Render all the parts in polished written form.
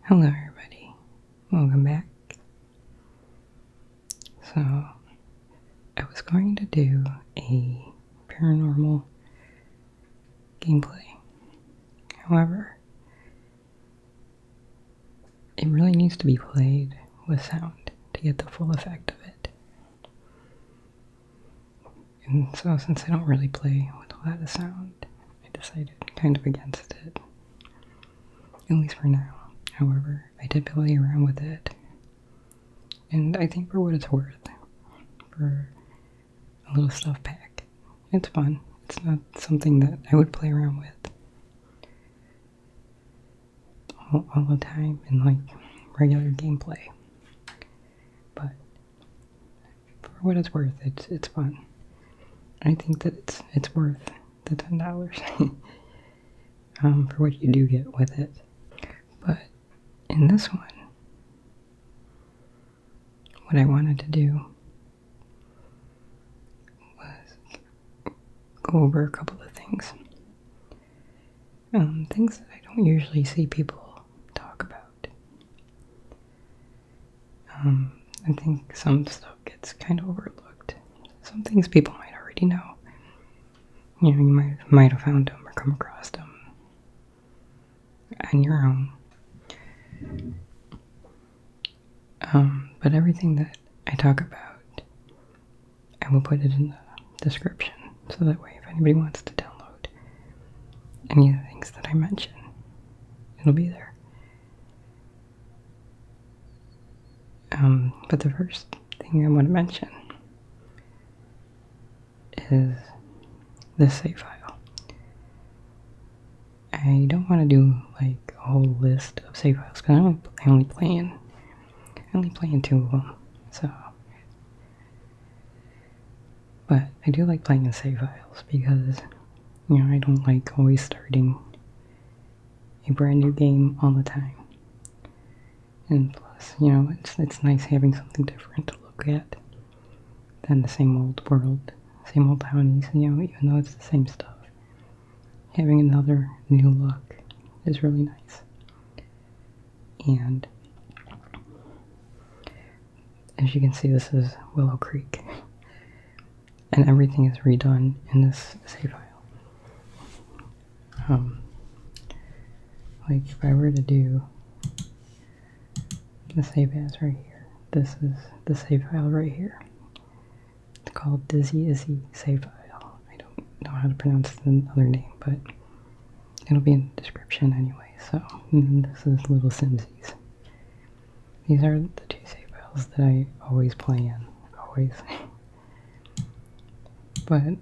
Hello everybody, welcome back. So, I was going to do a paranormal gameplay. However, it really needs to be played with sound to get the full effect of it. And so since I don't really play with a lot of sound, I decided kind of against it. At least for now. However, I did play around with it. And I think for what it's worth, for a little stuff pack, it's fun. It's not something that I would play around with all the time in like regular gameplay. But for what it's worth, it's fun. I think that it's worth the $10 for what you do get with it. But in this one, what I wanted to do was go over a couple of things. Things that I don't usually see people talk about. I think some stuff gets kind of overlooked. Some things people might already know. You know, you might have found them or come across them on your own. But everything that I talk about, I will put it in the description, so that way if anybody wants to download any of the things that I mention, it'll be there. But the first thing I want to mention is this save file. I don't want to do like a whole list of save files because I only play in 2 of them. So, but I do like playing in save files because, you know, I don't like always starting a brand new game all the time. And plus, you know, it's nice having something different to look at than the same old world, same old townies, you know, even though it's the same stuff. Having another new look is really nice. And as you can see, this is Willow Creek. And everything is redone in this save file. Like if I were to do the save as right here, this is the save file right here. It's called Izzy save file. I don't know how to pronounce the other name, but it'll be in the description anyway. So this is Little Simsies. These are the 2 save files that I always play in. Always. But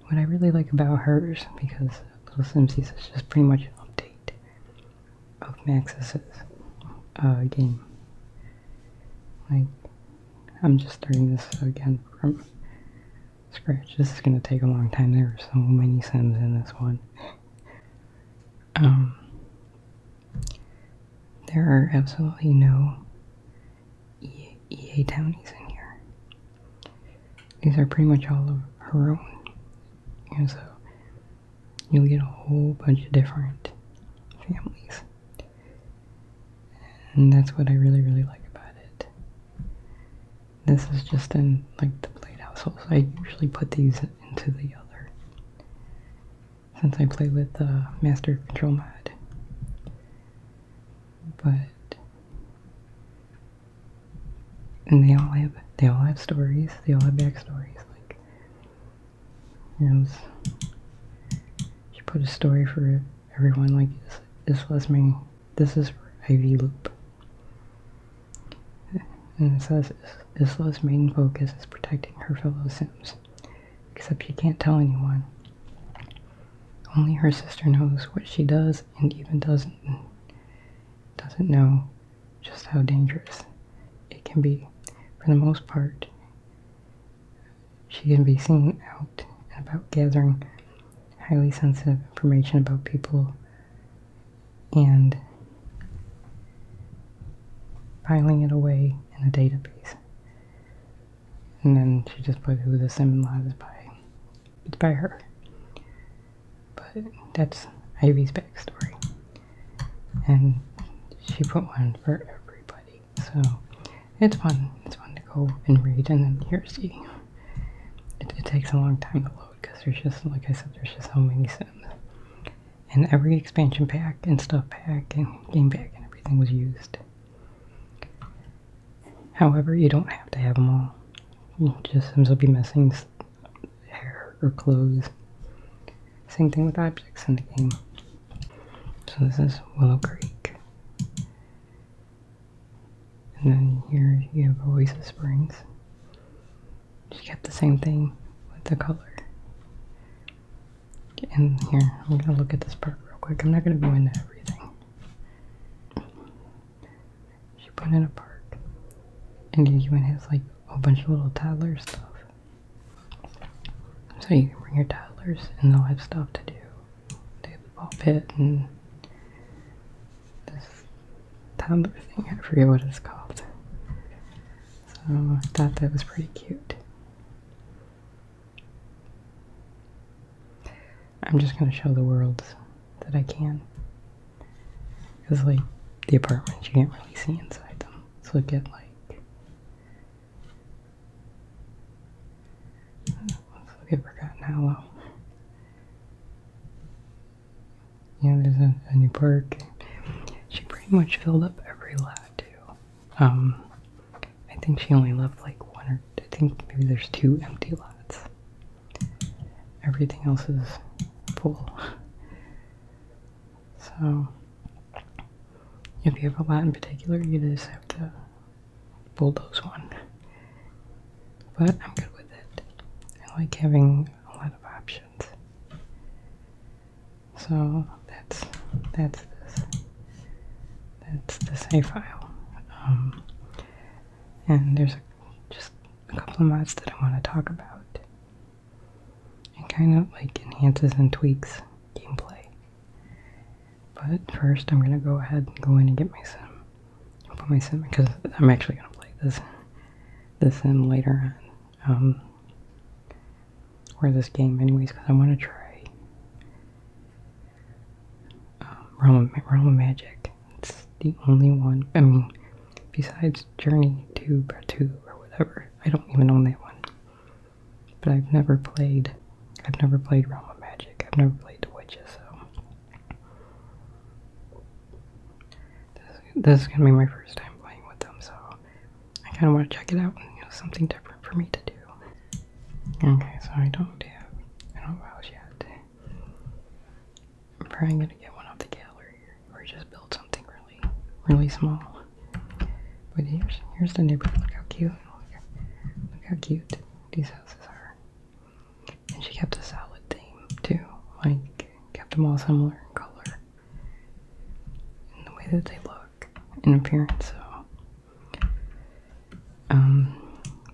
what I really like about hers, because Little Simsies is just pretty much an update of Maxis's game. Like, I'm just starting this again from scratch. This is going to take a long time. There are so many Sims in this one. There are absolutely no EA townies in here. These are pretty much all of her own. And so you'll get a whole bunch of different families. And that's what I really, really like about it. This is just in like the Blade household. So I usually put these into the other, since I play with the Master Control mod. And they all have stories. They all have backstories. Like, you know, she put a story for everyone. Like, this is for Ivy Loop. And it says, Isla's main focus is protecting her fellow Sims. Except she can't tell anyone. Only her sister knows what she does, and even doesn't know just how dangerous it can be. For the most part, she can be seen out and about gathering highly sensitive information about people and filing it away in a database. And then she just put who the Sim lot is by. It's by her. But that's Ivy's backstory. And she put one for everybody. So it's fun. It's fun to go and read. And then here's the. It takes a long time to load because there's just, like I said, there's just so many Sims. And every expansion pack and stuff pack and game pack and everything was used. However, you don't have to have them all. Just Sims will be missing hair or clothes. Same thing with objects in the game. So this is Willow Creek. And then here you have Oasis Springs. She kept the same thing with the color. And here, I'm going to look at this part real quick. I'm not going to go into everything. She put in a park. And it even has like a bunch of little toddler stuff. So you can bring your toddlers and they'll have stuff to do. They have the ball pit and this toddler thing. I forget what it's called. So I thought that was pretty cute. I'm just going to show the worlds that I can. Because like the apartments, you can't really see inside them. Let's look at like, let's look at Forgotten Hollow. Yeah, there's a new park. She pretty much filled up every lot too. I think she only left like one or I think maybe there's 2 empty lots. Everything else is full. So if you have a lot in particular, you just have to bulldoze one. But I'm good with it. I like having a lot of options. So that's this. That's the Savefile. And there's just a couple of mods that I want to talk about. It kind of like enhances and tweaks gameplay. But first I'm going to go ahead and go in and get my sim. I'll put my sim because I'm actually going to play this sim later on. Or this game anyways because I want to try Realm of Magic. It's the only one, I mean, besides Journey to Part 2 or whatever. I don't even own that one. But I've never played Realm of Magic. I've never played The Witches, so this is gonna be my first time playing with them, so I kinda wanna check it out and something different for me to do. Okay, so I don't have a house yet. I'm probably gonna get one off the gallery or just build something really small. But here's the neighborhood. Look how cute. Look how cute these houses are. And she kept a solid theme too. Like kept them all similar in color. And the way that they look in appearance. So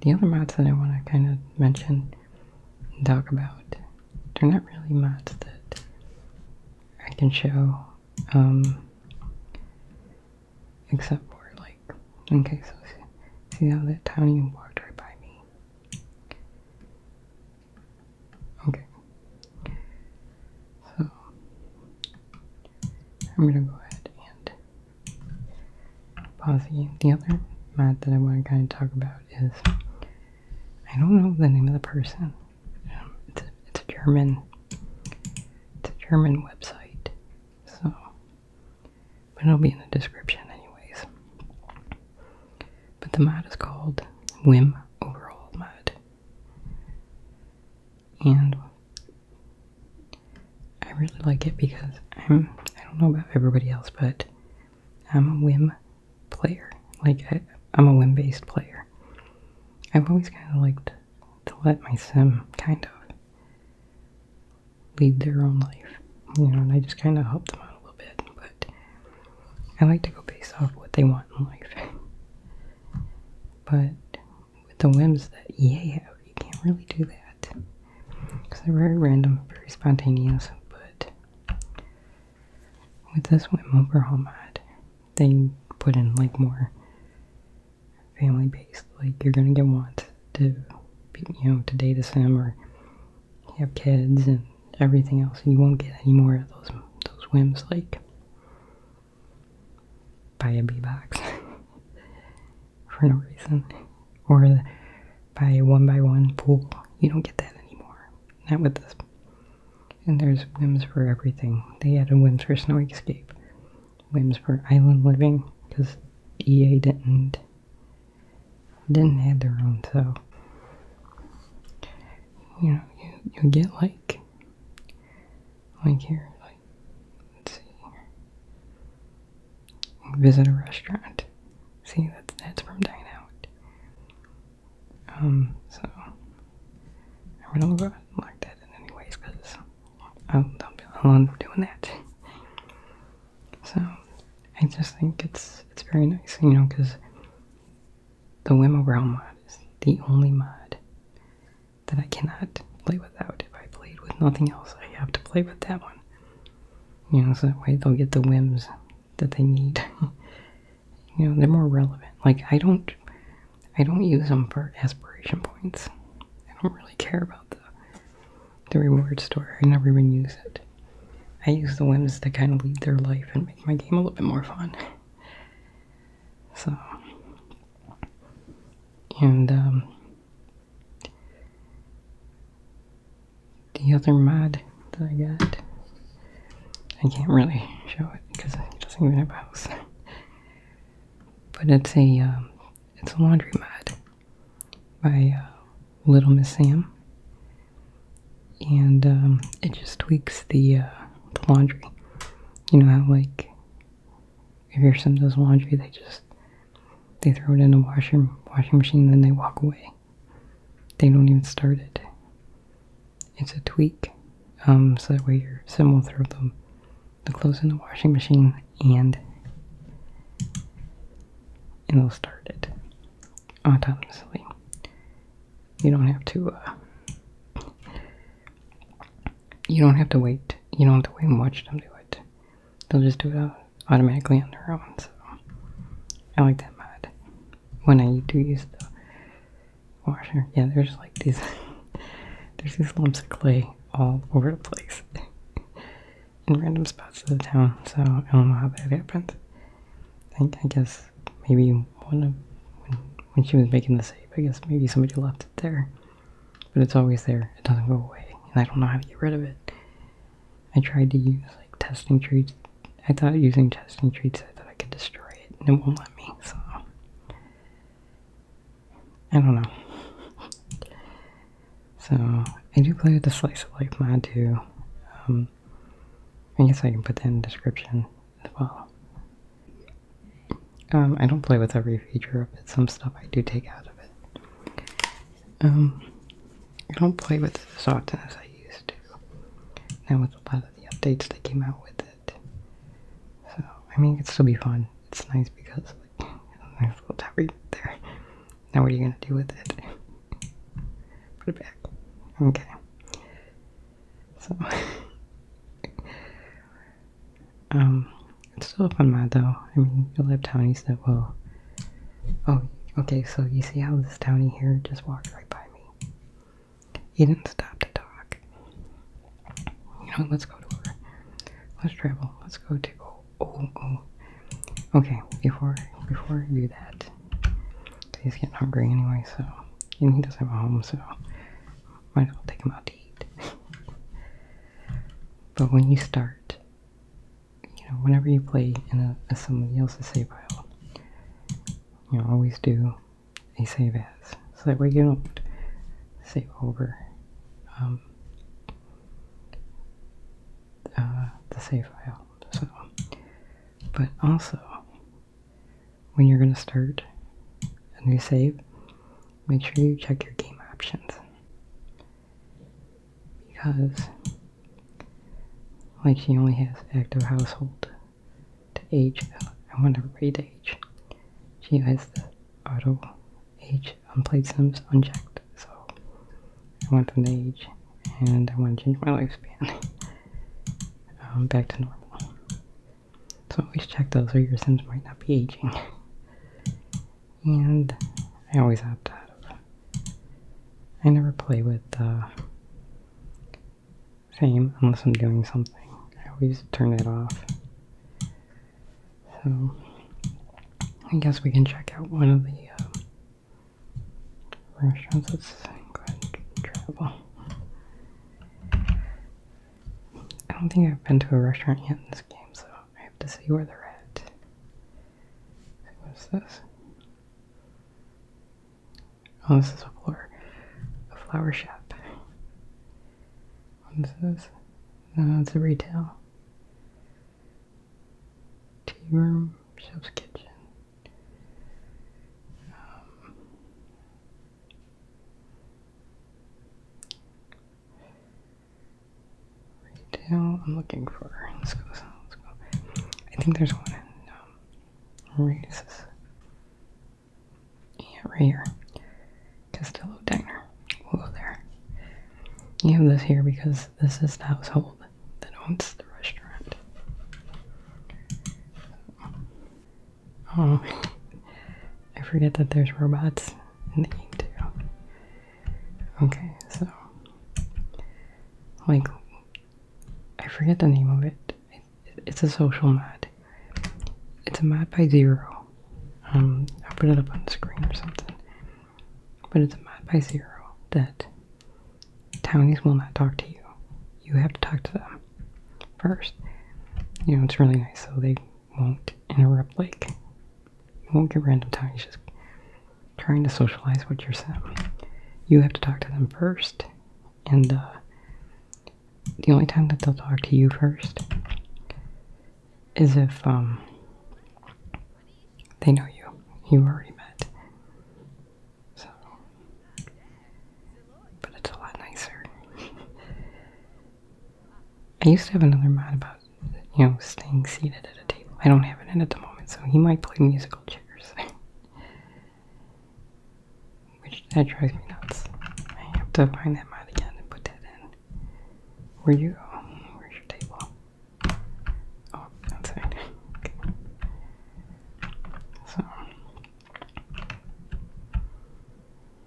the other mods that I want to kind of mention and talk about, they're not really mods that I can show. Except for like, okay, so see how that townie walked right by me? Okay. So, I'm gonna go ahead and pause the game. The other mod that I want to kind of talk about is, I don't know the name of the person. It's a German website. So, but it'll be in the description anyways. But the mod is called Whim Overall Mod. And I really like it because I don't know about everybody else, but I'm a Whim player. Like, I'm a Whim based player. I've always kind of liked to let my sim kind of lead their own life, and I just kind of help them out a little bit, but I like to go based off what they want in life. But with the whims that EA have, you can't really do that, because they're very random, very spontaneous. But with this Whim Overhaul mod, they put in like more family based, like you're gonna get wants to be, to date a sim or have kids and everything else. You won't get any more of those whims, like buy a B box for no reason, or buy a 1x1 pool. You don't get that anymore. Not with this. And there's whims for everything. They added whims for Snow Escape, whims for Island Living, because EA didn't add their own. So you know, you get like here, like, let's see, visit a restaurant. See, that's from Dine Out. So I'm gonna go ahead and lock that in anyways, because I'll end up doing that. So I just think it's very nice, you know, because the Whim Overhaul mod is the only mod that I cannot play without. If I played with nothing else, I have to play with that one. You know, so that way they'll get the whims that they need. You know, they're more relevant. Like, I don't use them for aspiration points. I don't really care about the reward store. I never even use it. I use the whims to kind of lead their life and make my game a little bit more fun. So, and the other mod that I got, I can't really show it because it doesn't even have a house. But it's a laundry mod by Little Miss Sam, and it just tweaks the laundry. You know how, like, if your son does laundry, they throw it in a washing machine, then they walk away. They don't even start it. It's a tweak, so that way your son will throw the clothes in the washing machine and it'll start it autonomously. You don't have to wait. You don't have to wait and watch them do it. They'll just do it automatically on their own. So I like that mod. When I do use the washer, yeah, there's like these lumps of clay all over the place in random spots of the town. So I don't know how that happened. I guess maybe when she was making the save, I guess maybe somebody left it there. But it's always there. It doesn't go away. And I don't know how to get rid of it. I tried to use like testing treats. I thought using testing treats, I thought I could destroy it, and it won't let me. So I don't know. So I do play with the Slice of Life mod too. I guess I can put that in the description as well. I don't play with every feature of it. Some stuff I do take out of it. I don't play with it as often as I used to. Now with a lot of the updates that came out with it. So, I mean, it can still be fun. It's nice because, like, there's a little tower there. Now what are you going to do with it? Put it back. Okay. So, it's still a fun mod though. I mean, you'll have townies that will... Oh, okay, so you see how this townie here just walked right by me? He didn't stop to talk. You know, let's go to her. Let's travel. Let's go to... Oh. Okay, before I do that, he's getting hungry anyway, so... And he doesn't have a home, so... Might as well take him out to eat. But when you start... You know, whenever you play in somebody else's save file, you know, always do a save as, so that way you don't save over the save file. So, but also, when you're going to start a new save, make sure you check your game options, because like she only has active household to age. I want everybody to age. She has the auto age unplayed sims unchecked, so I want them to age, and I want to change my lifespan back to normal. So always check those, or your sims might not be aging. And I always opt out of. I never play with fame unless I'm doing something. I always turn it off. So I guess we can check out one of the restaurants. Let's go ahead and travel. I don't think I've been to a restaurant yet in this game, so I have to see where they're at. What's this? Oh, this is a flower shop. What is this? No, it's a retail. Tea room, chef's kitchen. Retail, I'm looking for. Let's go. I think there's one in, where is this? Yeah, right here. Castillo Diner. We'll go there. You have this here because this is the household that owns the restaurant. Oh, I forget that there's robots in the game too. Okay, so, like, I forget the name of it. It's a social mod. It's a mod by Zero. I'll put it up on the screen or something. But it's a mod by Zero that townies will not talk to you. You have to talk to them first. You know, it's really nice so they won't interrupt, like, you won't get random townies just trying to socialize with your sim. You have to talk to them first, and the only time that they'll talk to you first is if they know you already met. So, but it's a lot nicer. I used to have another mod about, you know, staying seated at a table. I don't have it in at the moment, so he might play musical chairs. Which, that drives me nuts. I have to find that mod again and put that in. Where'd you go? Where's your table? Oh, outside. Okay. So,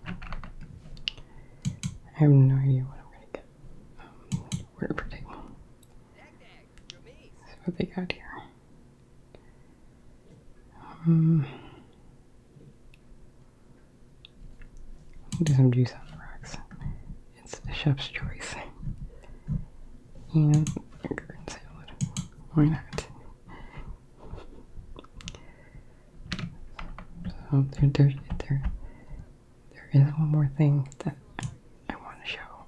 I have no idea what I'm gonna get. Order per table. See what they got here. Do some juice on the rocks. It's the chef's choice. And a garden salad. Why not? So there is one more thing that I want to show.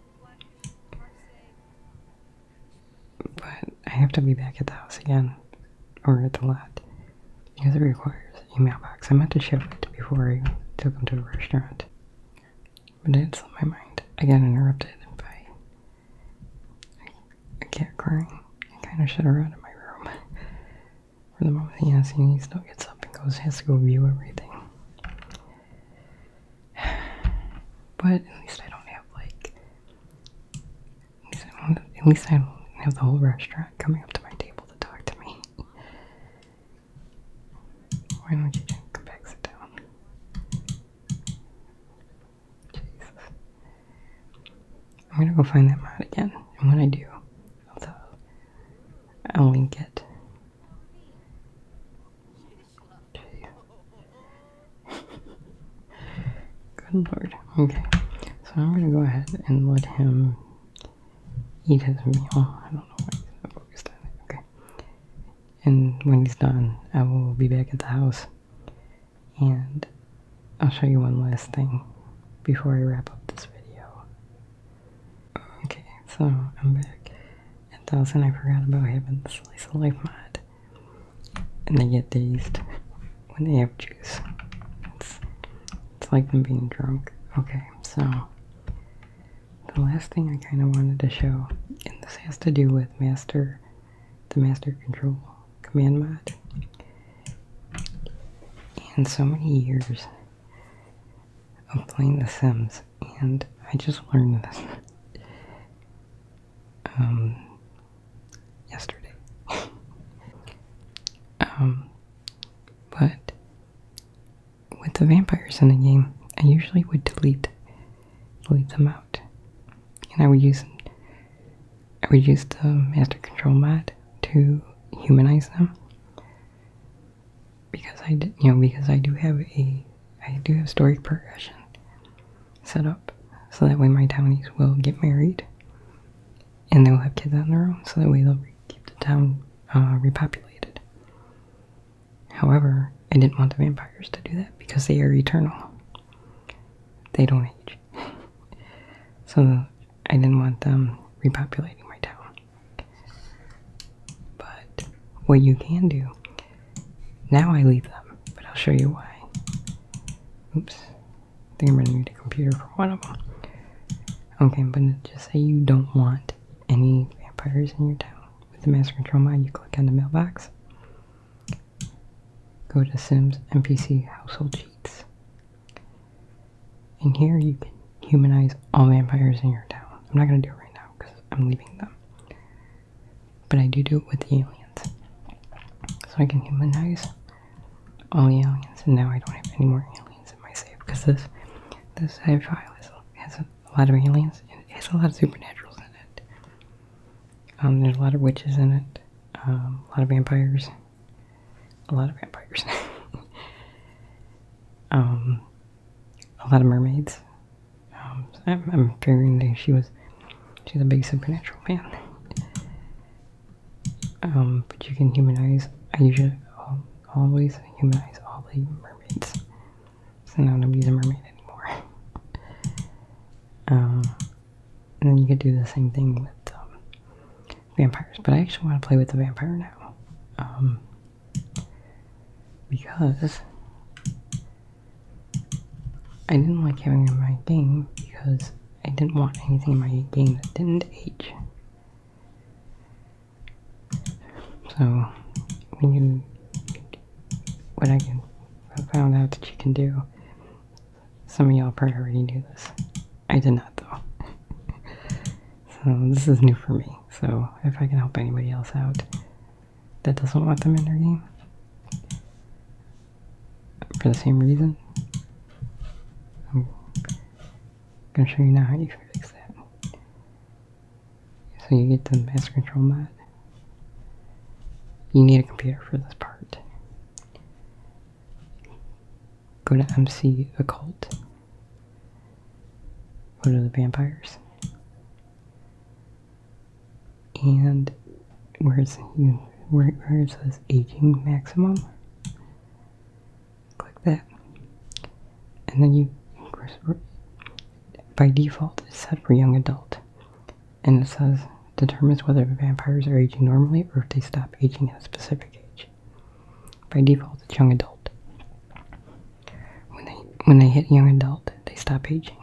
But I have to be back at the house again, or at the lot, because it requires a mailbox. I meant to show it before I took them to the restaurant. But it slipped my mind. I got interrupted by a cat crying. I kind of shut her out of my room. For the moment, he still gets up and has to go view everything. But at least I don't have, like, at least I don't have the whole restaurant coming up to my table to talk to me. Why don't you come back, sit down? Jesus. I'm gonna go find that mod again, and when I do, I'll link it. Good lord. Okay, so I'm gonna go ahead and let him eat his meal. I don't know why he's not focused on it. Okay. And when he's done, I will be back at the house. And I'll show you one last thing before I wrap up this video. Okay, so I'm back at the house and I forgot about having the Slice of Life mod. And they get dazed when they have juice. It's like them being drunk. Okay, so the last thing I kind of wanted to show, and this has to do with the Master Control command mod. And so many years of playing The Sims, and I just learned this yesterday. But with the vampires in the game, I usually would delete them out, and I would use the Master Control mod to humanize them. because I do have story progression set up, so that way my townies will get married, and they'll have kids on their own, so that way they'll keep the town repopulated. However, I didn't want the vampires to do that because they are eternal. They don't age. So I didn't want them repopulating my town. But what you can do, now I leave them, but I'll show you why. Oops. I think I'm going to need a computer for one of them. Okay, but just say you don't want any vampires in your town. With the master control mod, you click on the mailbox. Go to Sims NPC Household Cheats. And here you can humanize all vampires in your town. I'm not going to do it right now because I'm leaving them. But I do it with the aliens. So I can humanize all the aliens. And now I don't have any more aliens in my save because this Savefile has a lot of aliens. It has a lot of supernaturals in it. There's a lot of witches in it. A lot of vampires. A lot of vampires. A lot of mermaids. I'm figuring that she's a big supernatural fan. But you can humanize. I usually always humanize all the mermaids. So now nobody's a mermaid anymore. And then you could do the same thing with vampires. But I actually want to play with the vampire now. Because I didn't like having it in my game because I didn't want anything in my game that didn't age. So I found out that you can do. Some of y'all probably already knew this. I did not though. So this is new for me. So if I can help anybody else out that doesn't want them in their game for the same reason, I'm gonna show you now how you can fix that. So you get the master control mod. You need a computer for this part. Go to MC Occult. Go to the vampires. And where it says aging maximum, click that. And then by default, it's set for young adult. And it says, determines whether vampires are aging normally or if they stop aging at a specific age. By default, it's young adult. When they hit young adult, they stop aging.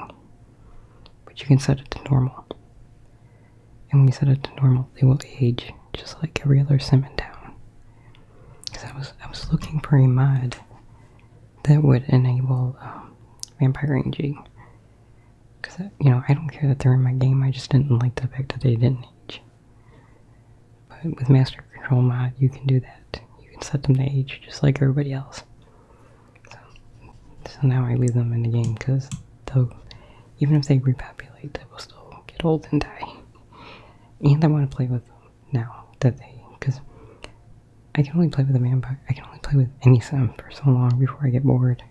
But you can set it to normal. And when you set it to normal, they will age just like every other sim in town. Because I was looking for a mod that would enable vampire aging. Because, I don't care that they're in my game, I just didn't like the fact that they didn't age. But with Master Control mod, you can do that. You can set them to age just like everybody else. So now I leave them in the game because even if they repopulate, they will still get old and die. And I want to play with them now because I can only play with a vampire. I can only play with any sim for so long before I get bored.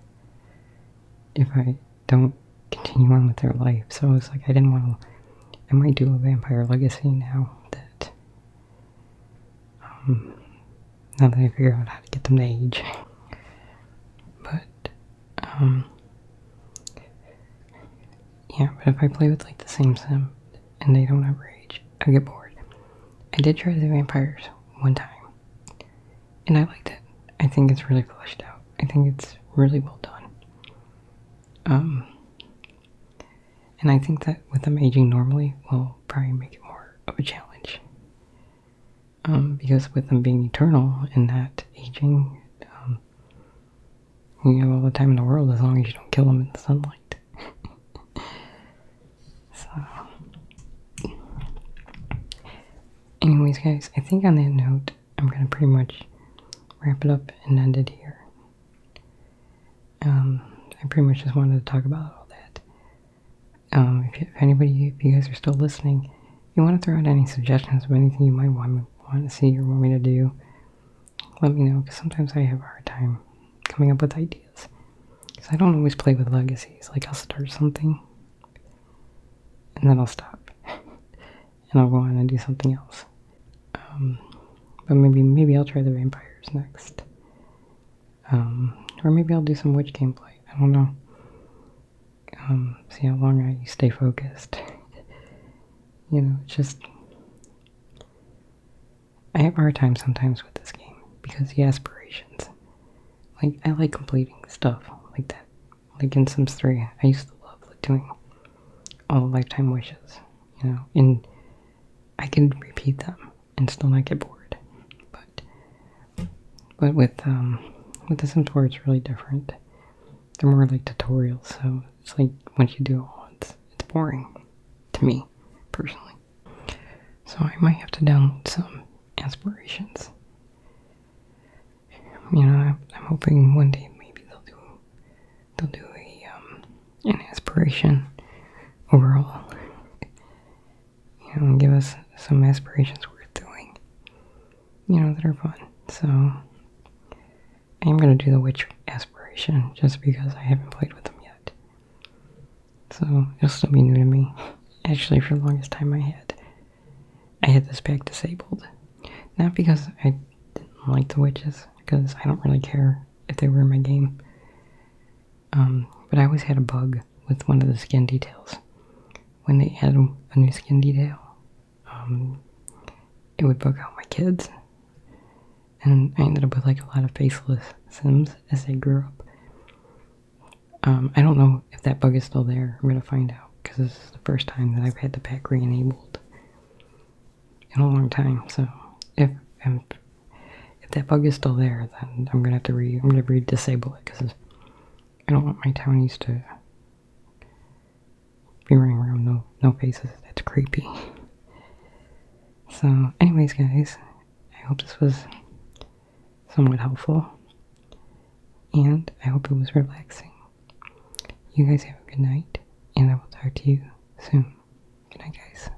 If I don't continue on with their life. So it's like I didn't want to. I might do a vampire legacy now that I figure out how to get them to age. But yeah, but if I play with like the same sim and they don't ever age, I get bored. I did try the vampires one time and I liked it. I think it's really fleshed out. I think it's really well done. And I think that with them aging normally will probably make it more of a challenge. Because with them being eternal and not aging, you have all the time in the world as long as you don't kill them in the sunlight. So, anyways guys, I think on that note, I'm going to pretty much wrap it up and end it here. I pretty much just wanted to talk about all that. If you guys are still listening, you want to throw out any suggestions of anything you might want to see or want me to do, let me know, because sometimes I have a hard time coming up with ideas. Because I don't always play with legacies. Like, I'll start something, and then I'll stop. And I'll go on and do something else. But maybe I'll try the vampires next. Or maybe I'll do some witch gameplay. I don't know. See how long I stay focused. You know, it's just... I have a hard time sometimes with this game because the aspirations. Like, I like completing stuff like that. Like in Sims 3, I used to love doing all the lifetime wishes, you know, and I can repeat them and still not get bored. But with the Sims 4, it's really different. They're more like tutorials, so it's like once you do it all, it's boring to me personally. So I might have to download some aspirations. You know, I'm hoping one day maybe they'll do an aspiration overall. You know, and give us some aspirations worth doing. You know, that are fun. So I am gonna do the witch aspiration just because I haven't played with them yet. So it'll still be new to me. Actually, for the longest time I had this pack disabled. Not because I didn't like the witches, because I don't really care if they were in my game. But I always had a bug with one of the skin details. When they add a new skin detail, it would bug out my kids. And I ended up with like a lot of faceless Sims as they grew up. I don't know if that bug is still there. I'm going to find out, because this is the first time that I've had the pack re-enabled in a long time. So if that bug is still there, then I'm gonna have to re-disable it, because I don't want my townies to be running around no faces. That's creepy. So anyways, guys, I hope this was somewhat helpful, and I hope it was relaxing. You guys have a good night, and I will talk to you soon. Good night, guys.